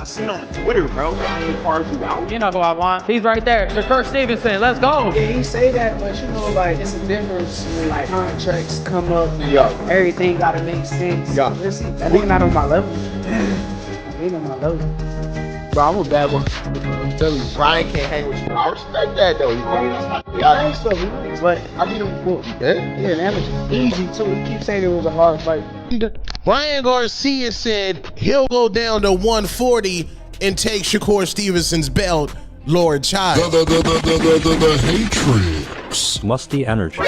I seen on Twitter, bro. He carved you out. You know who I want. He's right there. Shakur Stevenson. Let's go. Yeah, he say that, but you know, like, it's a difference when, like, contracts come up and everything gotta make sense. Yeah. Listen, that nigga not on my level. He ain't on my level. Bro, I'm a bad one. I'm telling you, Ryan can't hang with you. I respect that, though. Yeah, so, but I beat him for an amateur. Easy, too. He keeps saying it was a hard fight. Ryan Garcia said he'll go down to 140 and take Shakur Stevenson's belt, Lord Child. The hatred. Musty energy.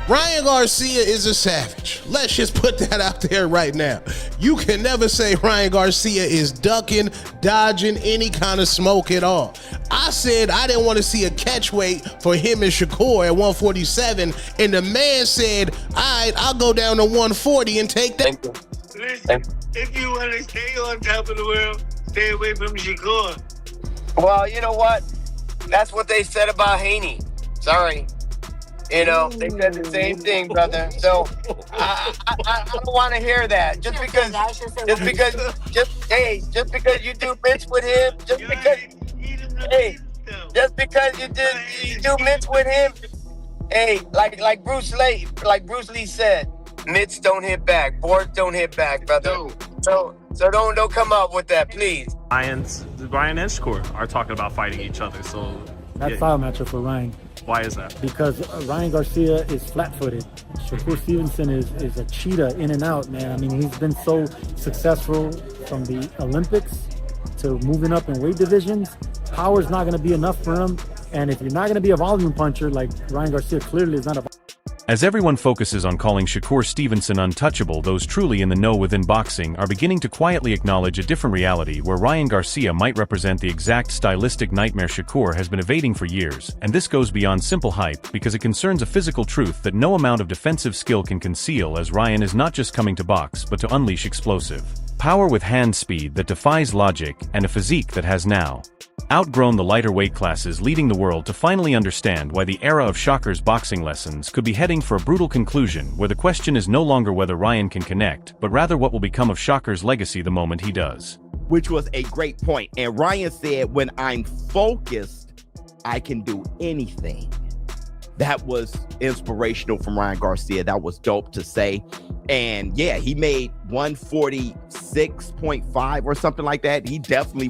Ryan Garcia is a savage. Let's just put that out there right now. You can never say Ryan Garcia is ducking, dodging any kind of smoke at all. I said I didn't want to see a catch weight for him and Shakur at 147, and the man said, all right, I'll go down to 140 and take that. Listen, if you want to stay on top of the world, stay away from Shakur. Well, you know what? That's what they said about Haney. Sorry. You know, they said the same thing, brother. So I don't want to hear that. Just because you do mitts with him, just because you do mitts with him, hey, like Bruce Lee said, mitts don't hit back, boards don't hit back, brother. So don't come up with that, please. Ryan and Shakur are talking about fighting each other, so That's style matchup for Ryan. Why is that? Because Ryan Garcia is flat-footed. Shakur Stevenson is a cheetah in and out, man. I mean, he's been so successful from the Olympics to moving up in weight divisions. Power's not going to be enough for him. And if you're not going to be a volume puncher, like Ryan Garcia clearly is not a... As everyone focuses on calling Shakur Stevenson untouchable, those truly in the know within boxing are beginning to quietly acknowledge a different reality where Ryan Garcia might represent the exact stylistic nightmare Shakur has been evading for years, and this goes beyond simple hype because it concerns a physical truth that no amount of defensive skill can conceal, as Ryan is not just coming to box but to unleash explosive power with hand speed that defies logic and a physique that has now outgrown the lighter weight classes, leading the world to finally understand why the era of Shakur's boxing lessons could be heading for a brutal conclusion, where the question is no longer whether Ryan can connect, but rather what will become of Shakur's legacy the moment he does. Which was a great point. And Ryan said, when I'm focused, I can do anything. That was inspirational from Ryan Garcia. That was dope to say. And yeah, he made 146.5 or something like that. He definitely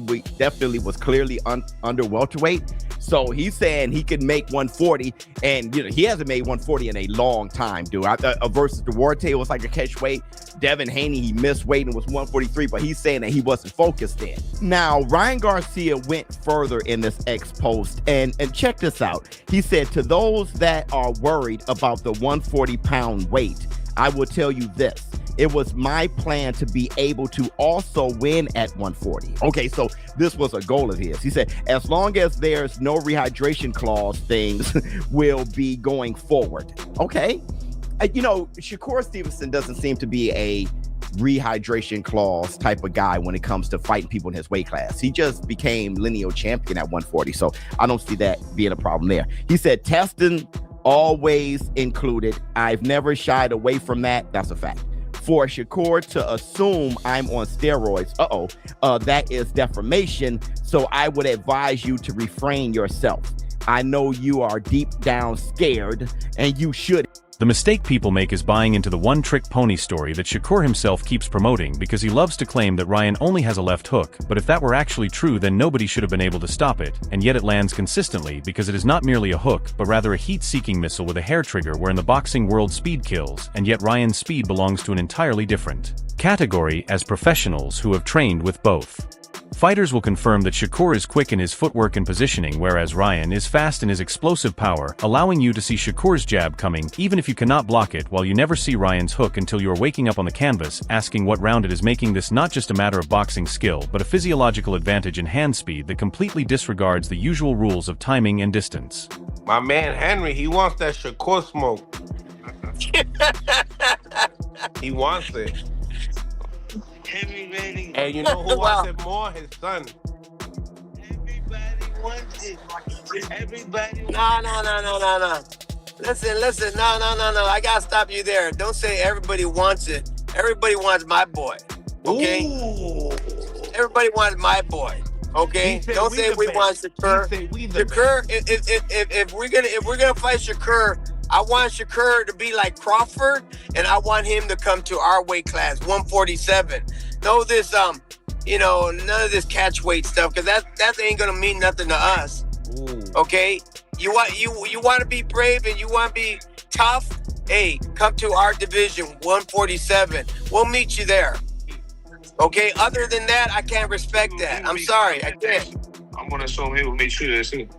was clearly under welterweight. So he's saying he could make 140, and you know he hasn't made 140 in a long time, dude. Versus Duarte, it was like a catch weight. Devin Haney, he missed weight and was 143, but he's saying that he wasn't focused in. Now, Ryan Garcia went further in this X post, and check this out. He said, to those that are worried about the 140-pound weight, I will tell you this. It was my plan to be able to also win at 140. Okay, so this was a goal of his. He said, as long as there's no rehydration clause, things will be going forward. Okay. You know, Shakur Stevenson doesn't seem to be a rehydration clause type of guy when it comes to fighting people in his weight class. He just became lineal champion at 140. So I don't see that being a problem there. He said, testing always included. I've never shied away from that. That's a fact. For Shakur to assume I'm on steroids, that is defamation. So I would advise you to refrain yourself. I know you are deep down scared, and you should. The mistake people make is buying into the one-trick pony story that Shakur himself keeps promoting because he loves to claim that Ryan only has a left hook, but if that were actually true, then nobody should have been able to stop it, and yet it lands consistently because it is not merely a hook, but rather a heat-seeking missile with a hair trigger, where in the boxing world speed kills, and yet Ryan's speed belongs to an entirely different category, as professionals who have trained with both. Fighters will confirm that Shakur is quick in his footwork and positioning, whereas Ryan is fast in his explosive power, allowing you to see Shakur's jab coming even if you cannot block it, while you never see Ryan's hook until you are waking up on the canvas, asking what round it is, making this not just a matter of boxing skill but a physiological advantage in hand speed that completely disregards the usual rules of timing and distance. My man Henry, he wants that Shakur smoke. He wants it. Everybody. And you know who wants it more? His son. Everybody wants it. Everybody wants No. Listen. No. I gotta stop you there. Don't say everybody wants it. Everybody wants my boy. Okay? Ooh. everybody wants my boy. Okay, don't say we want Shakur. Shakur, if we're gonna fight Shakur, I want Shakur to be like Crawford, and I want him to come to our weight class, 147. No, this none of this catch weight stuff, because that ain't gonna mean nothing to us. Ooh. Okay, you want to be brave and you want to be tough. Hey, come to our division, 147. We'll meet you there. Okay, other than that, I can't respect that. I'm sorry, I can't. I'm gonna show him. We'll make sure that's it.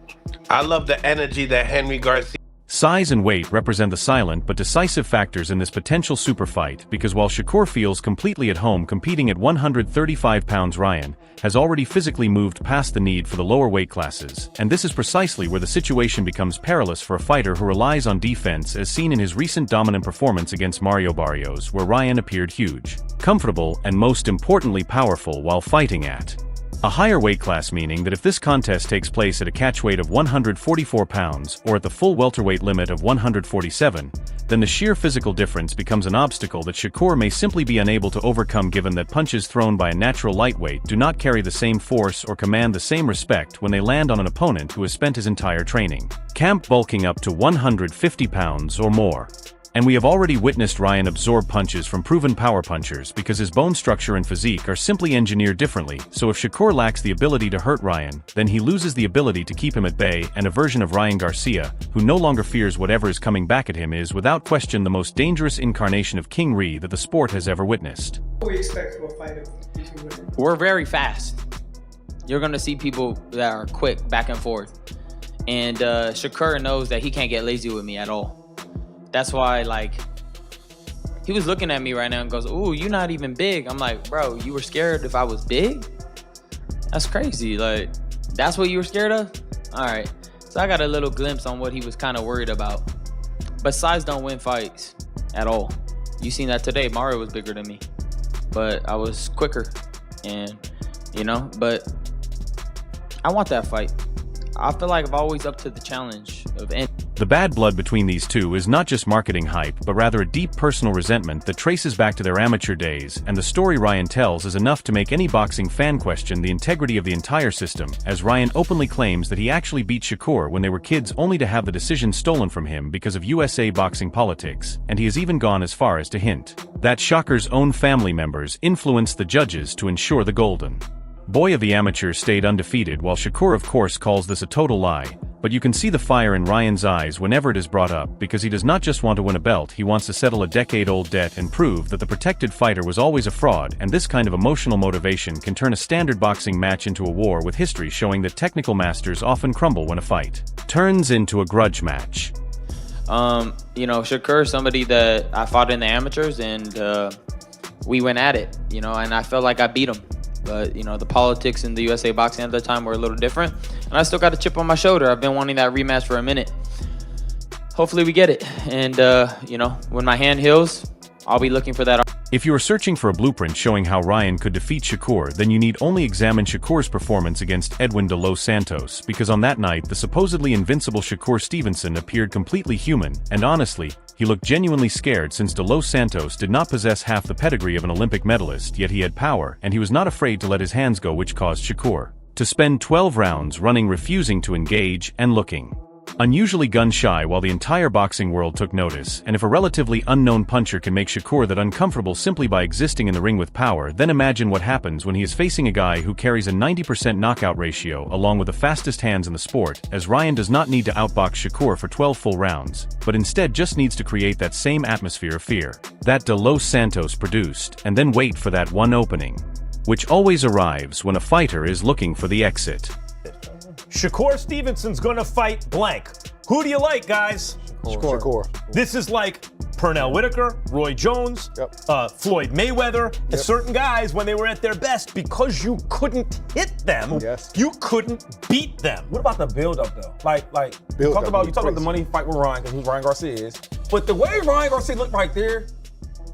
I love the energy that Henry Garcia. Size and weight represent the silent but decisive factors in this potential super fight because while Shakur feels completely at home competing at 135 pounds, Ryan has already physically moved past the need for the lower weight classes, and this is precisely where the situation becomes perilous for a fighter who relies on defense as seen in his recent dominant performance against Mario Barrios, where Ryan appeared huge, comfortable, and most importantly powerful while fighting at a higher weight class, meaning that if this contest takes place at a catch weight of 144 pounds or at the full welterweight limit of 147, then the sheer physical difference becomes an obstacle that Shakur may simply be unable to overcome, given that punches thrown by a natural lightweight do not carry the same force or command the same respect when they land on an opponent who has spent his entire training camp bulking up to 150 pounds or more. And we have already witnessed Ryan absorb punches from proven power punchers because his bone structure and physique are simply engineered differently, so if Shakur lacks the ability to hurt Ryan, then he loses the ability to keep him at bay, and a version of Ryan Garcia, who no longer fears whatever is coming back at him, is without question the most dangerous incarnation of King Ree that the sport has ever witnessed. What do we expect from a fighter? We're very fast. You're going to see people that are quick back and forth. And Shakur knows that he can't get lazy with me at all. That's why, like, he was looking at me right now and goes, ooh, you're not even big. I'm like, bro, you were scared if I was big? That's crazy. Like, that's what you were scared of? All right. So I got a little glimpse on what he was kind of worried about. But size don't win fights at all. You seen that today. Mario was bigger than me. But I was quicker. And, but I want that fight. I feel like I've always up to the challenge of any. The bad blood between these two is not just marketing hype, but rather a deep personal resentment that traces back to their amateur days, and the story Ryan tells is enough to make any boxing fan question the integrity of the entire system, as Ryan openly claims that he actually beat Shakur when they were kids only to have the decision stolen from him because of USA boxing politics, and he has even gone as far as to hint that Shakur's own family members influenced the judges to ensure the golden boy of the amateurs stayed undefeated, while Shakur of course calls this a total lie. But you can see the fire in Ryan's eyes whenever it is brought up, because he does not just want to win a belt, he wants to settle a decade-old debt and prove that the protected fighter was always a fraud, and this kind of emotional motivation can turn a standard boxing match into a war, with history showing that technical masters often crumble when a fight turns into a grudge match. Shakur is somebody that I fought in the amateurs, and we went at it, and I felt like I beat him. But, the politics in the USA boxing at the time were a little different. And I still got a chip on my shoulder. I've been wanting that rematch for a minute. Hopefully we get it. And, when my hand heals, I'll be looking for that. If you are searching for a blueprint showing how Ryan could defeat Shakur, then you need only examine Shakur's performance against Edwin de Los Santos, because on that night, the supposedly invincible Shakur Stevenson appeared completely human, and honestly, he looked genuinely scared, since de Los Santos did not possess half the pedigree of an Olympic medalist, yet he had power, and he was not afraid to let his hands go, which caused Shakur to spend 12 rounds running, refusing to engage, and looking unusually gun-shy, while the entire boxing world took notice. And if a relatively unknown puncher can make Shakur that uncomfortable simply by existing in the ring with power, then imagine what happens when he is facing a guy who carries a 90% knockout ratio along with the fastest hands in the sport, as Ryan does not need to outbox Shakur for 12 full rounds, but instead just needs to create that same atmosphere of fear that de Los Santos produced, and then wait for that one opening, which always arrives when a fighter is looking for the exit. Shakur Stevenson's gonna fight blank. Who do you like, guys? Shakur. This is like Pernell Whitaker, Roy Jones, Floyd Mayweather, and certain guys when they were at their best, because you couldn't hit them, you couldn't beat them. What about the build-up though? You talked about the money fight with Ryan, because who Ryan Garcia is. But the way Ryan Garcia looked right there,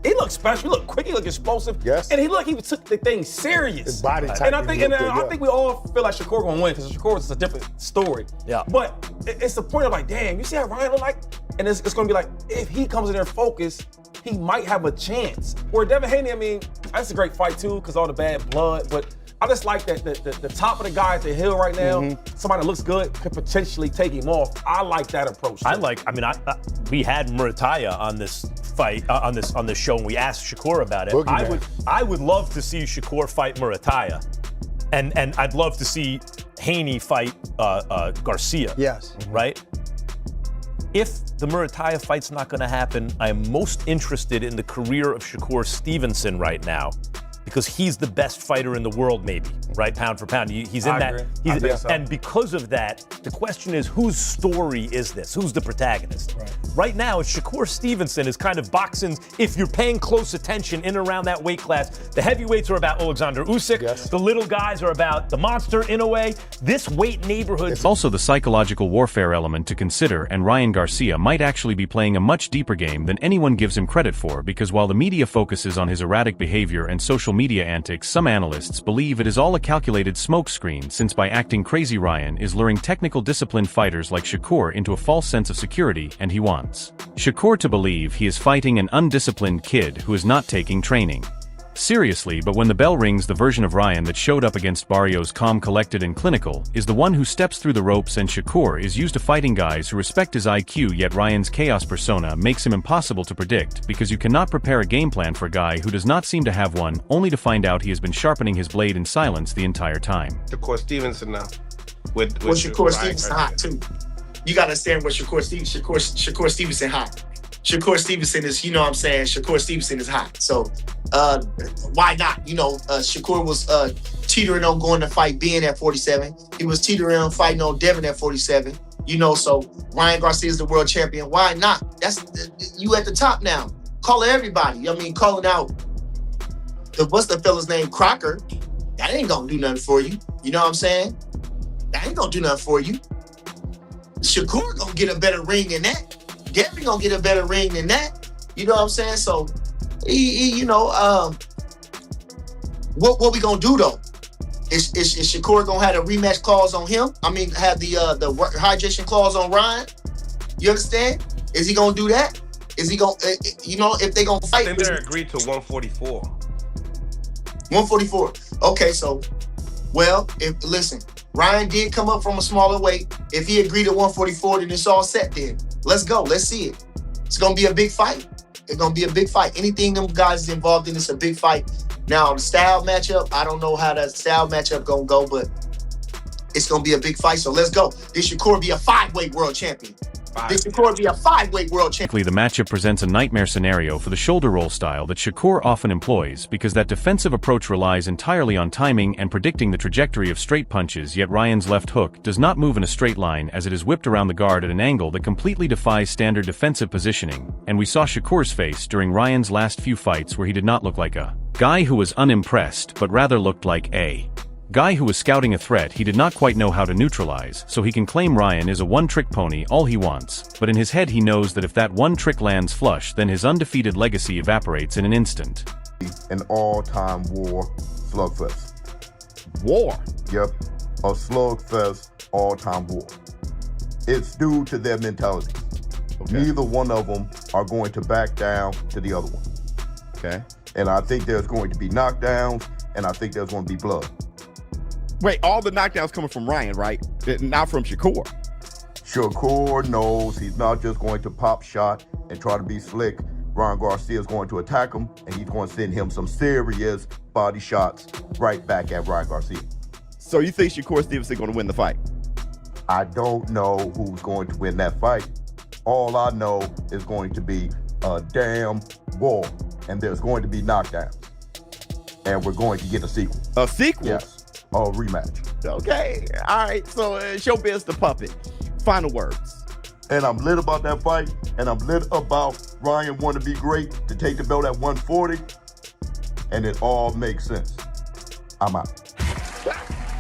he looked special. He looked quick. He looked explosive. Yes. And he took the thing serious. His body type. And I think we all feel like Shakur gonna win, because Shakur is a different story. Yeah. But it's the point of damn, you see how Ryan look like? And it's gonna be like, if he comes in there focused, he might have a chance. Where Devin Haney, that's a great fight too, because all the bad blood. But I just like that the top of the guy at the hill right now, somebody that looks good could potentially take him off. I like that approach. We had Murataya on this fight on this show, and we asked Shakur about it. I would love to see Shakur fight Murataya, and I'd love to see Haney fight Garcia. Yes. Right? If the Murataya fight's not going to happen, I am most interested in the career of Shakur Stevenson right now, because he's the best fighter in the world, maybe, right? Pound for pound. He's in that. I think so. And because of that, the question is, whose story is this? Who's the protagonist? Right now, Shakur Stevenson is kind of boxing, if you're paying close attention in and around that weight class. The heavyweights are about Alexander Usyk. The little guys are about the monster in a way. This weight neighborhood. It's also the psychological warfare element to consider, and Ryan Garcia might actually be playing a much deeper game than anyone gives him credit for, because while the media focuses on his erratic behavior and social media antics, some analysts believe it is all a calculated smokescreen, since by acting crazy Ryan is luring technical disciplined fighters like Shakur into a false sense of security, and he wants Shakur to believe he is fighting an undisciplined kid who is not taking training seriously. But when the bell rings, the version of Ryan that showed up against Barrios calm, collected and clinical is the one who steps through the ropes, and Shakur is used to fighting guys who respect his IQ, yet Ryan's chaos persona makes him impossible to predict, because you cannot prepare a game plan for a guy who does not seem to have one, only to find out he has been sharpening his blade in silence the entire time. Shakur Stevenson now. With Shakur Stevenson hot too. You gotta understand what Shakur Stevenson hot. Shakur Stevenson is, you know what I'm saying, Shakur Stevenson is hot. So why not? You know, Shakur was teetering on going to fight Ben at 47. He was teetering on fighting on Devin at 47. You know, so Ryan Garcia is the world champion. Why not? That's you at the top now. Calling everybody. I mean, calling out what's the fella's name? Crocker. That ain't gonna do nothing for you. You know what I'm saying? That ain't gonna do nothing for you. Shakur gonna get a better ring than that. Devin gonna get a better ring than that. You know what I'm saying? So, what we gonna do though? Is Shakur gonna have a rematch clause on him? I mean, have the hydration clause on Ryan? You understand? Is he gonna do that? Is he gonna, if they gonna fight? I think they're agreed to 144. 144. Okay, so, listen, Ryan did come up from a smaller weight. If he agreed to 144, then it's all set then. Let's go. Let's see it. It's going to be a big fight. It's going to be a big fight. Anything them guys is involved in, it's a big fight. Now, the style matchup, I don't know how that style matchup going to go, but it's going to be a big fight. So let's go. This Shakur be a 5-weight world champion. This Shakur be a 5-weight world champion. The matchup presents a nightmare scenario for the shoulder roll style that Shakur often employs, because that defensive approach relies entirely on timing and predicting the trajectory of straight punches, yet Ryan's left hook does not move in a straight line, as it is whipped around the guard at an angle that completely defies standard defensive positioning, and we saw Shakur's face during Ryan's last few fights, where he did not look like a guy who was unimpressed, but rather looked like a guy who was scouting a threat he did not quite know how to neutralize. So he can claim Ryan is a one-trick pony all he wants, but in his head he knows that if that one trick lands flush, then his undefeated legacy evaporates in an instant. An all-time war slugfest. War? Yep, a slugfest all-time war. It's due to their mentality. Okay. Neither one of them are going to back down to the other one. Okay. And I think there's going to be knockdowns, and I think there's going to be blood. Wait, all the knockdowns coming from Ryan, right? Not from Shakur. Shakur knows he's not just going to pop shot and try to be slick. Ryan Garcia is going to attack him, and he's going to send him some serious body shots right back at Ryan Garcia. So you think Shakur Stevenson going to win the fight? I don't know who's going to win that fight. All I know is going to be a damn war, and there's going to be knockdowns. And we're going to get a sequel. A sequel? Yes. A rematch. Okay. All right. So Showbiz the Puppet. Final words. And I'm lit about that fight. And I'm lit about Ryan wanting to be great to take the belt at 140. And it all makes sense. I'm out.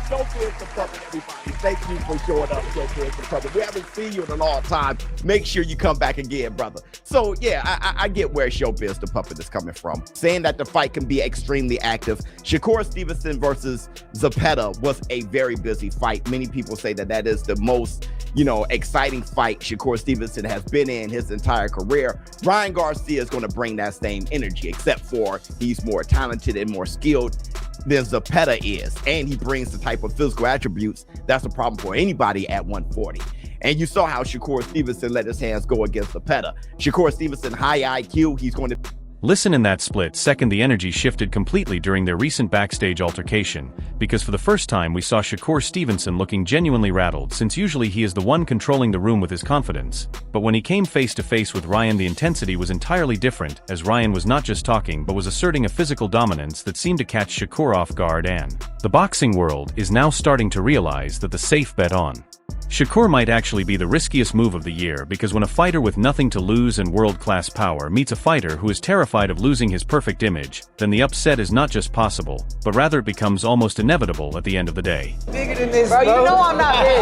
Showbiz the Puppet, everybody. Thank you for showing up, Showbiz the Puppet. We haven't seen you in a long time. Make sure you come back again, brother. So, yeah, I get where Showbiz the Puppet is coming from. Saying that the fight can be extremely active. Shakur Stevenson versus Zepeda was a very busy fight. Many people say that that is the most, exciting fight Shakur Stevenson has been in his entire career. Ryan Garcia is going to bring that same energy, except for he's more talented and more skilled. than Zepeda is, and he brings the type of physical attributes that's a problem for anybody at 140. And you saw how Shakur Stevenson let his hands go against Zepeda. Shakur Stevenson, high IQ, he's going to... Listen, in that split second the energy shifted completely during their recent backstage altercation, because for the first time we saw Shakur Stevenson looking genuinely rattled, since usually he is the one controlling the room with his confidence. But when he came face to face with Ryan, the intensity was entirely different, as Ryan was not just talking but was asserting a physical dominance that seemed to catch Shakur off guard, and the boxing world is now starting to realize that the safe bet on Shakur might actually be the riskiest move of the year, because when a fighter with nothing to lose and world-class power meets a fighter who is terrified of losing his perfect image, then the upset is not just possible, but rather it becomes almost inevitable at the end of the day. Bigger than this, bro. You know I'm not big.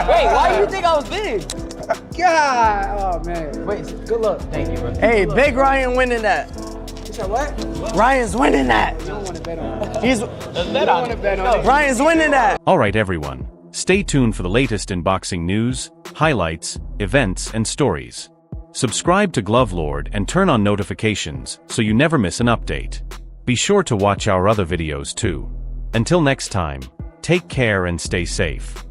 Wait, why do you think I was big? God, oh man. Wait, good luck. Thank you, bro. Hey, Big Ryan winning that. You said what? Ryan's winning that. You don't want to bet on it. He's. Bet on it. Ryan's winning that. Alright everyone, stay tuned for the latest in boxing news, highlights, events and stories. Subscribe to Glove Lord and turn on notifications so you never miss an update. Be sure to watch our other videos too. Until next time, take care and stay safe.